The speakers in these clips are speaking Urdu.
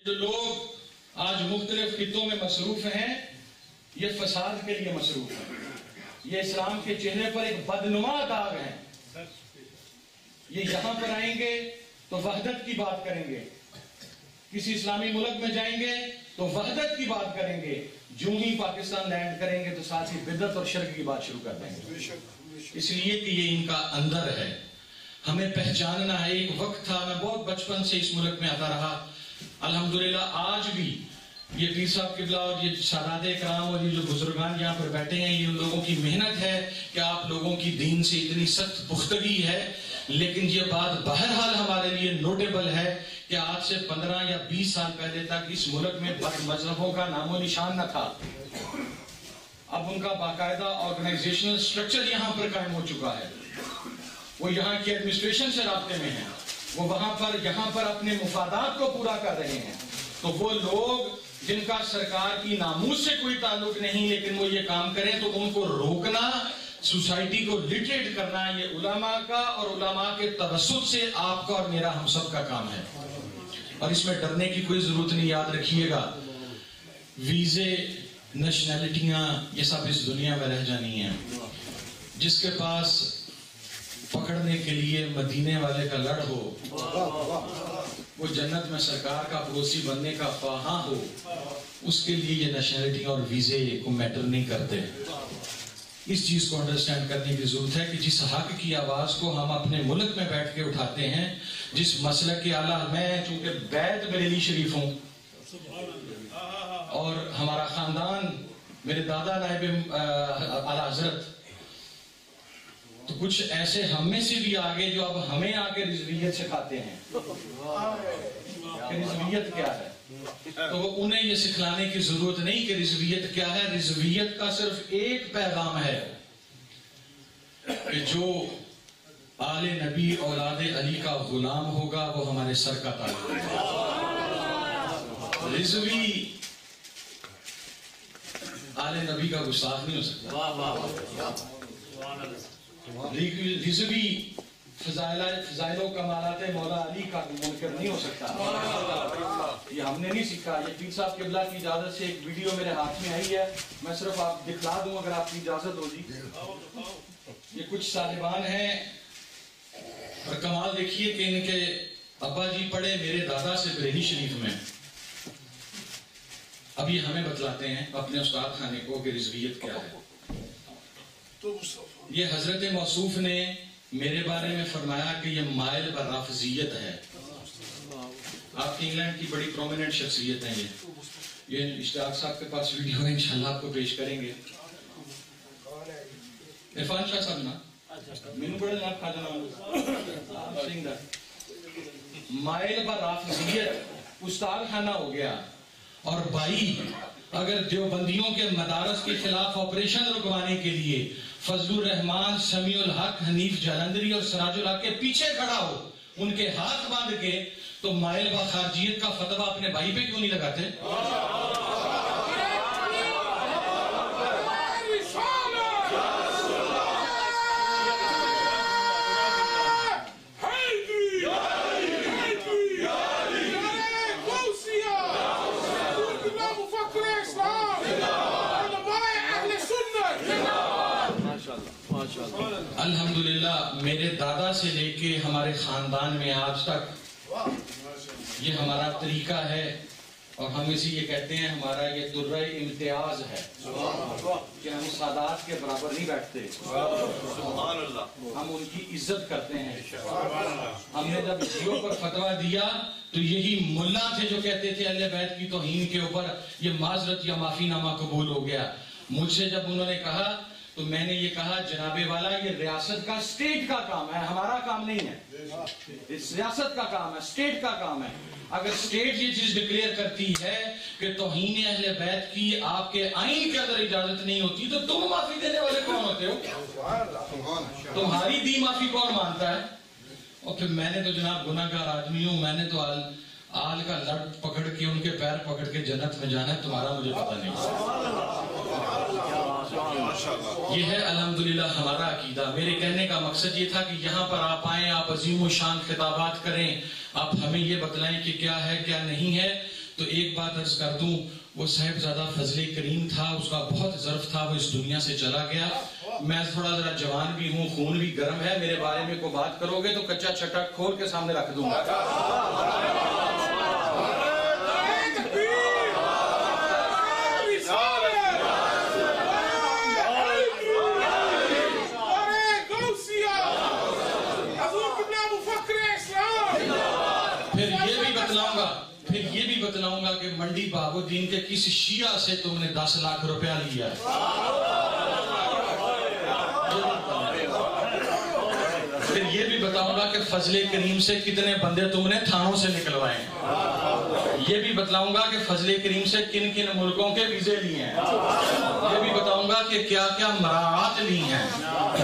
جو لوگ آج مختلف خطوں میں مصروف ہیں یہ فساد کے لیے مصروف ہیں، یہ اسلام کے چہرے پر ایک بدنما داغ ہے۔ یہ یہاں پر آئیں گے تو وحدت کی بات کریں گے، کسی اسلامی ملک میں جائیں گے تو وحدت کی بات کریں گے، جو ہی پاکستان لینڈ کریں گے تو ساتھ ہی بدعت اور شرک کی بات شروع کر دیں گے، اس لیے کہ یہ ان کا اندر ہے۔ ہمیں پہچاننا ہے۔ ایک وقت تھا، میں بہت بچپن سے اس ملک میں آتا رہا، الحمدللہ آج بھی یہ پیر صاحب قبلہ اور یہ سادات کرام اور یہ جو بزرگان یہاں پر بیٹھے ہیں، یہ ان لوگوں کی محنت ہے کہ آپ لوگوں کی دین سے اتنی سخت پختگی ہے۔ لیکن یہ بات بہرحال ہمارے لیے نوٹیبل ہے کہ آج سے 15 یا 20 سال پہلے تک اس ملک میں بد مذہبوں کا نام و نشان نہ تھا۔ اب ان کا باقاعدہ آرگنائزیشنل سٹرکچر یہاں پر قائم ہو چکا ہے، وہ یہاں کی ایڈمنسٹریشن سے رابطے میں ہیں، وہ یہاں پر اپنے مفادات کو پورا کر رہے ہیں۔ تو وہ لوگ جن کا سرکار کی ناموس سے کوئی تعلق نہیں لیکن وہ یہ کام کریں تو ان کو روکنا، سوسائٹی کو لٹریٹ کرنا، یہ علماء کا اور علماء کے توسط سے آپ کا اور میرا ہم سب کا کام ہے، اور اس میں ڈرنے کی کوئی ضرورت نہیں۔ یاد رکھیے گا، ویزے، نیشنلٹیاں، یہ سب اس دنیا میں رہ جانی ہیں۔ جس کے پاس پکڑنے کے لیے مدینے والے کا لڑ ہو، وہ جنت میں سرکار کا پڑوسی بننے کا خواہاں ہو، اس کے لیے یہ نیشنلٹی اور ویزے کو میٹر نہیں کرتے۔ اس چیز کو انڈرسٹینڈ کرنے کی ضرورت ہے کہ جس حق کی آواز کو ہم اپنے ملک میں بیٹھ کے اٹھاتے ہیں، جس مسلک کے اعلیٰ، میں چونکہ بیت بریلی شریف ہوں اور ہمارا خاندان، میرے دادا نائب اعلیٰ حضرت، تو کچھ ایسے ہم میں سے بھی آگے جو اب ہمیں آگے رضویت سکھاتے ہیں کہ رضویت کیا ہے، تو انہیں یہ سکھلانے کی ضرورت نہیں کہ رضویت کیا ہے۔ رضویت کا صرف ایک پیغام ہے کہ جو آل نبی اولاد علی کا غلام ہوگا وہ ہمارے سر کا تاج ہوگا۔ رضوی آل نبی کا گستاخ نہیں ہو سکتا، رضوی فضائل و کمالات مولا علی کا منکر نہیں ہو سکتا۔ یہ ہم نے نہیں سیکھا۔ یہ پیر صاحب قبلہ کی اجازت سے ایک ویڈیو میرے ہاتھ میں آئی ہے، میں صرف آپ دکھلا دوں اگر آپ کی اجازت ہو جی۔ یہ کچھ صاحبان ہیں اور کمال دیکھیے کہ ان کے ابا جی پڑھے میرے دادا سے بریلی شریف میں، اب یہ ہمیں بتلاتے ہیں اپنے استاد خانے کو کہ رضویت کیا ہے۔ یہ حضرت موصوف نے میرے بارے میں فرمایا کہ یہ مائل پر رافضیت ہے۔ آپ کی انگلینڈ کی بڑی پرومیننٹ شخصیت ہیں یہ اشتیاق صاحب کے پاس ویڈیو ہے، انشاءاللہ آپ کو پیش کریں گے۔ عرفان شاہ صاحب نا مینو بڑے نام کھا جانا مائل پر رافضیت استاد خانہ ہو گیا۔ اور بھائی اگر دیوبندیوں کے مدارس کے خلاف آپریشن رکوانے کے لیے فضل الرحمان، سمیع الحق، حنیف جالندری اور سراج الحق کے پیچھے کھڑا ہو ان کے ہاتھ باندھ کے، تو مائل با خارجیت کا فتویٰ اپنے بھائی پہ کیوں نہیں لگاتے؟ الحمدللہ میرے دادا سے لے کے ہمارے خاندان میں آج تک یہ ہمارا طریقہ ہے، اور ہم اسی یہ کہتے ہیں ہمارا یہ درہ امتیاز ہے کہ ہم سادات کے برابر نہیں بیٹھتے، ہم ان کی عزت کرتے ہیں۔ ہم نے جب جیو پر فتویٰ دیا تو یہی ملا تھے جو کہتے تھے اہل بیت کی توہین کے اوپر یہ معذرت یا معافی نامہ قبول ہو گیا۔ مجھ سے جب انہوں نے کہا تو میں نے یہ کہا جناب والا یہ ریاست کا اسٹیٹ کا کام ہے، ہمارا کام نہیں ہے، اس ریاست کا کام ہے، اسٹیٹ کا کام ہے۔ اگر اسٹیٹ یہ چیز ڈکلیئر کرتی ہے کہ توہین اہل بیت کی آپ کے آئین کے اندر اجازت نہیں ہوتی تو تم معافی دینے والے کون ہوتے ہو؟ تمہاری دی معافی کون مانتا ہے؟ اور پھر میں نے تو جناب گناہ گار آدمی ہوں، میں نے تو آل کا لڑ پکڑ کے ان کے پیر پکڑ کے جنت میں جانا ہے، تمہارا مجھے پتہ نہیں۔ یہ ہے الحمدللہ ہمارا عقیدہ۔ میرے کہنے کا مقصد یہ تھا کہ یہاں پر آپ آئیں، آپ عظیم و شان خطابات کریں، آپ ہمیں یہ بتلائیں کہ کیا ہے کیا نہیں ہے، تو ایک بات عرض کر دوں، وہ صاحبزادہ فضل کریم تھا، اس کا بہت ظرف تھا، وہ اس دنیا سے چلا گیا۔ میں تھوڑا ذرا جوان بھی ہوں، خون بھی گرم ہے، میرے بارے میں کوئی بات کرو گے تو کچا چھٹا کھول کے سامنے رکھ دوں گا۔ پھر یہ بھی بتلاؤں گا کہ منڈی بہاؤالدین کے کس شیعہ سے تم نے 10 لاکھ روپیہ لیا ہے۔ پھر یہ بھی بتاؤں گا کہ فضل کریم سے کتنے بندے تم نے تھانوں سے نکلوائے ہیں۔ یہ بھی بتلاؤں گا کہ فضل کریم سے کن کن ملکوں کے ویزے لیے ہیں۔ یہ بھی بتاؤں گا کہ کیا کیا مراعات لی ہیں۔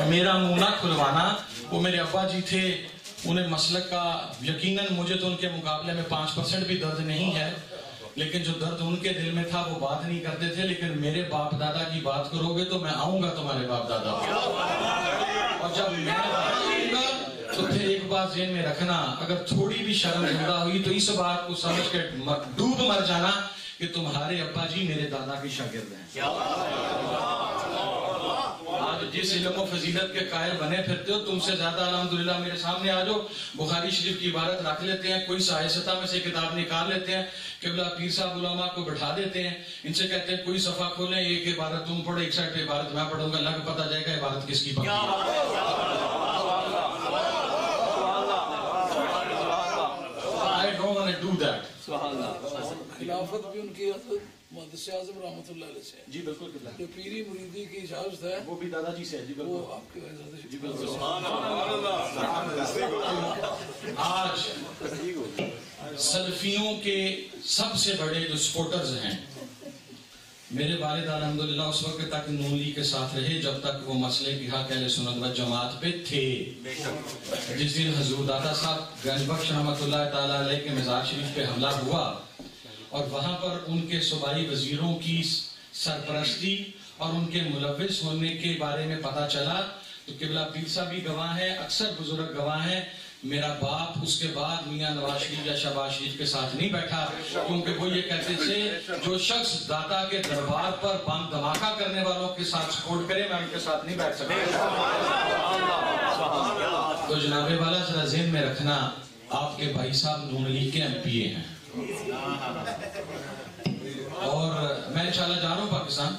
میرا منہ نہ کھلوانا، وہ میرے ابا جی تھے، انہیں مسلک کا یقیناً مجھے تو ان کے مقابلے میں 5% بھی درد نہیں ہے، لیکن جو درد ان کے دل میں تھا وہ بات نہیں کرتے تھے۔ لیکن میرے باپ دادا کی بات کرو گے تو میں آؤں گا تمہارے باپ دادا اور جب میں آؤں گا تو پھر ایک بات ذہن میں رکھنا، اگر تھوڑی بھی شرم زندہ ہوئی تو اس بات کو سمجھ کے ڈوب مر جانا کہ تمہارے ابا جی میرے دادا کی شاگرد ہیں۔ آج جس علم و فضیلت کے قائل بنے پھرتے ہو، تم سے زیادہ الحمدللہ میرے سامنے آ جاؤ، بخاری شریف کی عبارت رکھ لیتے ہیں، کوئی سائستہ میں سے کتاب نکال لیتے ہیں، قبلہ پیر صاحب علماء کو بٹھا دیتے ہیں، ان سے کہتے ہیں کوئی صفحہ کھولیں، ایک عبارت تم پڑھو، ایک سائڈ پہ عبارت میں پڑھوں گا، لگ پتہ جائے گا عبارت کس کی پڑھی۔ I don't want to do that۔ خلافت بھی ان کی محدث اعظم رحمۃ اللہ علیہ سے، جی بالکل، جو پیری مریدی کی اجازت ہے وہ بھی دادا جی سے ہے۔ جی بالکل، وہ آپ کے جی بالکل۔ آج سلفیوں کے سب سے بڑے جو سپورٹرز ہیں، میرے والد الحمدللہ اس وقت تک نون لیگ کے ساتھ رہے جب تک وہ مسئلے کی حق اہل سنت و جماعت پہ تھے۔ جس دن حضور دادا صاحب گنج بخش رحمۃ اللہ تعالیٰ علیہ کے مزار شریف پہ حملہ ہوا اور وہاں پر ان کے صوبائی وزیروں کی سرپرستی اور ان کے ملوث ہونے کے بارے میں پتہ چلا تو قبلہ پیر صاحب بھی گواہ ہیں، اکثر بزرگ گواہ ہیں۔ میرا باپ اس کے بعد میاں نواز شریف یا شہباز شریف کے ساتھ نہیں بیٹھا، کیونکہ وہ یہ کہتے تھے جو شخص داتا کے دربار پر بم دھماکہ کرنے والوں کے ساتھ سپورٹ کرے میں ان کے ساتھ نہیں بیٹھ سکتا۔ تو جناب والا ذرا ذہن میں رکھنا، آپ کے بھائی صاحب نون لیگ کے MP ہیں اور میں انشاءاللہ جا رہا ہوں پاکستان۔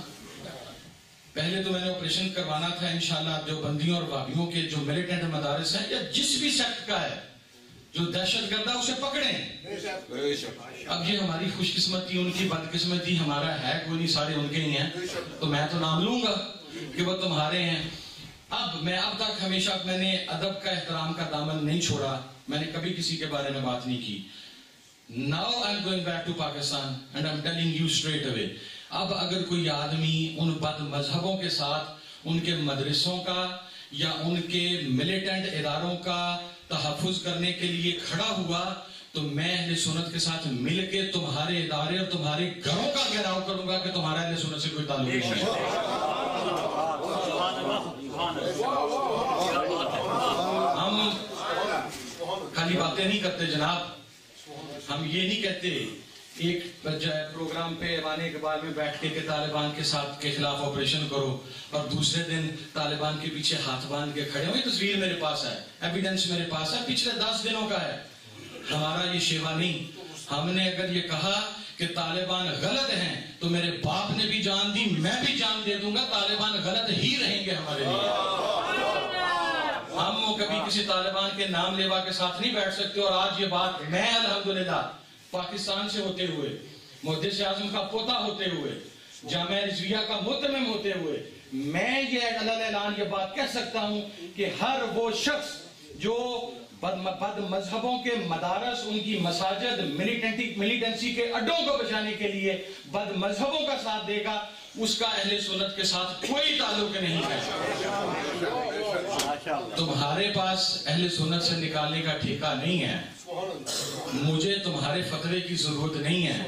پہلے تو میں نے آپریشن کروانا تھا انشاءاللہ جو بندیوں اور وابیوں کے جو ملیٹنٹ مدارس ہیں یا جس بھی سیکٹ کا ہے جو دہشت گرد ہے اسے پکڑیں۔ اب یہ ہماری خوش قسمتی، ان کی بد قسمتی، ہمارا ہے کوئی نہیں، سارے ان کے ہی ہیں، تو میں تو نام لوں گا کہ وہ تمہارے ہیں۔ اب تک ہمیشہ میں نے ادب کا احترام کا دامن نہیں چھوڑا، میں نے کبھی کسی کے بارے میں بات نہیں کی۔ Now I'm going back to Pakistan and I'm telling you straight away۔ اب اگر کوئی آدمی ان بد مذہبوں کے ساتھ ان کے مدرسوں کا یا ان کے ملیٹنٹ اداروں کا تحفظ کرنے کے لیے کھڑا ہوا تو میں اہل سنت کے ساتھ مل کے تمہارے ادارے اور تمہارے گھروں کا گھیراؤ کروں گا کہ تمہارا اہل سنت سے کوئی تعلق نہیں ہے۔ ہم خالی باتیں نہیں کرتے جناب، ہم یہ نہیں کہتے ایک پروگرام پہ ایوان اقبال میں بیٹھ کے کہ طالبان کے ساتھ کے خلاف آپریشن کرو اور دوسرے دن طالبان کے پیچھے ہاتھ باندھ کے کھڑے ہو۔ یہ تصویر میرے پاس ہے، ایویڈنس میرے پاس ہے، پچھلے 10 دنوں کا ہے۔ ہمارا یہ شیوا نہیں، ہم نے اگر یہ کہا کہ طالبان غلط ہیں تو میرے باپ نے بھی جان دی، میں بھی جان دے دوں گا، طالبان غلط ہی رہیں گے ہمارے لیے۔ ہم کبھی کسی طالبان کے نام لیوا کے ساتھ نہیں بیٹھ سکتے۔ اور آج یہ بات میں الحمدللہ پاکستان سے ہوتے ہوئے، محدث اعظم کا پوتا ہوتے ہوئے، جامعہ رضویہ کا متمم ہوتے ہوئے، میں یہ اعلان یہ بات کہہ سکتا ہوں کہ ہر وہ شخص جو بد مذہبوں کے مدارس، ان کی مساجد، ملیٹنسی کے اڈوں کو بچانے کے لیے بد مذہبوں کا ساتھ دے گا، اس کا اہل سنت کے ساتھ کوئی تعلق نہیں ہے۔ تمہارے پاس اہل سنت سے نکالنے کا ٹھیکہ نہیں ہے، مجھے تمہارے فتوے کی ضرورت نہیں ہے،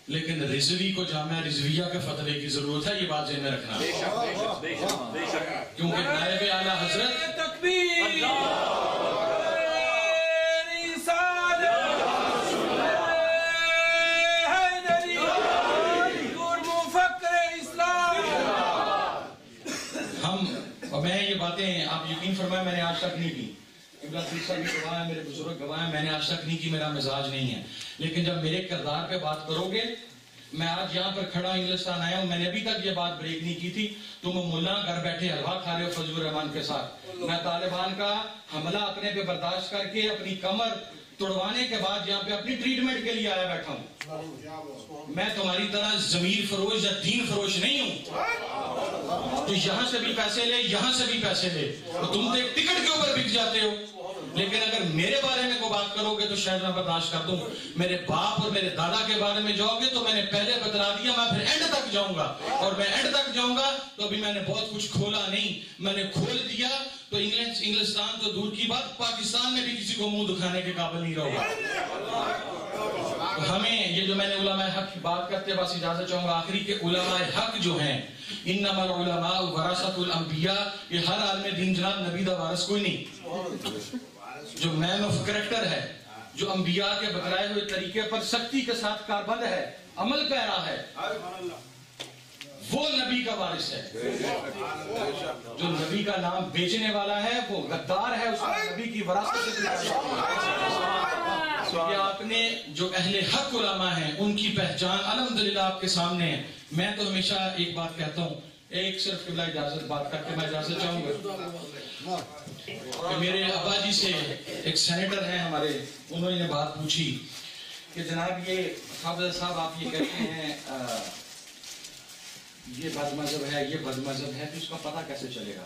لیکن رضوی کو جامعہ رضویہ کے فتوے کی ضرورت ہے، یہ بات ذہن میں رکھنا، کیونکہ نائب اعلیٰ حضرت باتیں آپ یقین فرمائیں میں نے آج تک نہیں کی. قبلہ تیسرا بھی گواہ ہے, میرے بزرگ گواہ ہیں, میں نے آج تک نہیں کی, میرا مزاج نہیں ہے. لیکن جب میرے کردار پہ بات کرو گے, میں آج یہاں پر کھڑا انگلستان آیا ہوں, میں نے ابھی تک یہ بات بریک نہیں کی تھی. تم ملا گھر بیٹھے حلوہ کھا رہے ہو فضل الرحمان کے ساتھ. میں طالبان کا حملہ اپنے پہ برداشت کر کے اپنی کمر توڑوانے کے بعد یہاں پہ اپنی ٹریٹمنٹ کے لیے آیا بیٹھا ہوں. میں تمہاری طرح ضمیر فروش یا دین فروش نہیں ہوں تو یہاں سے بھی پیسے لے, یہاں سے بھی پیسے لے. تو تم تو ایک ٹکٹ کے اوپر بک جاتے ہو. لیکن اگر میرے بارے میں کوئی بات کرو گے تو شاید میں برداشت کر دوں. میرے باپ اور میرے دادا کے بارے میں جاؤ گے تو میں نے پہلے بتلا دیا, میں پھر اینڈ تک جاؤں گا. اور میں اینڈ تک جاؤں گا تو ابھی میں نے بہت کچھ کھولا نہیں, میں نے کھول دیا تو انگلستان تو دور کی بات, پاکستان میں بھی کسی کو منہ دکھانے کے قابل نہیں رہو گا. ہمیں یہ جو میں نے علماء حق کی بات کرتے بس اجازت چاہوں گا آخری کہ علماء حق جو ہیں, انما العلماء ورثۃ الانبیاء, یہ ہر عالم دین جناب نبی دا وارث کوئی نہیں. جو مین آف کریکٹر ہے, جو انبیاء کے بتلائے ہوئے طریقے پر سختی کے ساتھ کاربند ہے, عمل پیرا ہے, وہ نبی کا وارث ہے. جو نبی کا نام بیچنے والا ہے وہ غدار ہے, اس کو نبی کی وراثت سے یہ آپ نے جو اہل حق علماء ہیں ان کی پہچان الحمدللہ آپ کے سامنے ہے. میں تو ہمیشہ ایک بات کہتا ہوں, ایک صرف قبلہ اجازت بات کر کے میں اجازت چاہوں گا کہ میرے ابا جی سے ایک سینیٹر ہیں ہمارے, انہوں نے بات پوچھی کہ جناب یہ حافظ صاحب آپ یہ کہتے ہیں یہ بد مذہب ہے, یہ بد مذہب ہے, تو اس کا پتہ کیسے چلے گا؟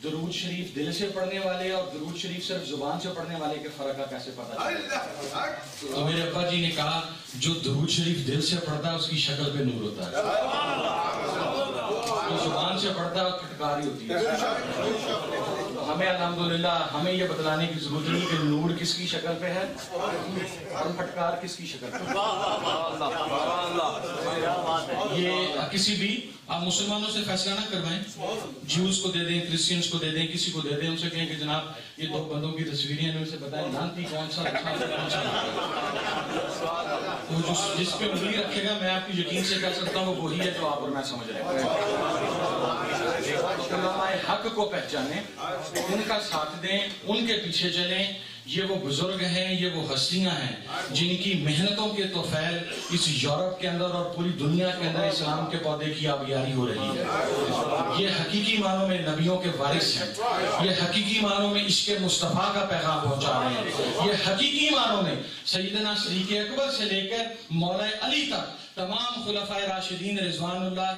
درود شریف دل سے پڑھنے والے اور درود شریف صرف زبان سے پڑھنے والے کے فرق کا کیسے پتہ چلے گا؟ تو میرے ابا جی نے کہا جو درود شریف دل سے پڑھتا ہے اس کی شکل پہ نور ہوتا ہے, جو زبان سے پڑھتا ہے پھٹکاری ہوتی ہے. ہمیں الحمدللہ ہمیں یہ بتلانے کی ضرورت نہیں کہ نور کس کی شکل پہ ہے اور پھٹکار کس کی شکل پہ. یہ کسی بھی آپ مسلمانوں سے فیصلہ نہ کروائیں, جیوز کو دے دیں, کرسچنز کو دے دیں, کسی کو دے دیں, ان سے کہیں کہ جناب یہ دو بندوں کی تصویریں ہیں, ان سے بتائیں لانتی کون سا اچھا ہے کون سا تو جس پہ انگلی رکھے گا میں آپ کی یقین سے کہہ سکتا ہوں وہ وہی ہے جو آپ اور میں سمجھ رہے ہیں. علماء حق کو پہچانیں, ان کا ساتھ دیں, ان کے پیچھے چلیں. یہ وہ بزرگ ہیں, یہ وہ ہستیاں ہیں جن کی محنتوں کے توفیل اس یورپ کے اندر اور پوری دنیا کے اندر اسلام کے پودے کی آبیاری ہو رہی ہے. یہ حقیقی معنوں میں نبیوں کے وارث ہیں, یہ حقیقی معنوں میں عشق مصطفیٰ کا پیغام پہنچا رہے ہیں, یہ حقیقی معنوں میں سیدنا صدیق اکبر سے لے کر مولا علی تک تمام خلفائے راشدین رضوان اللہ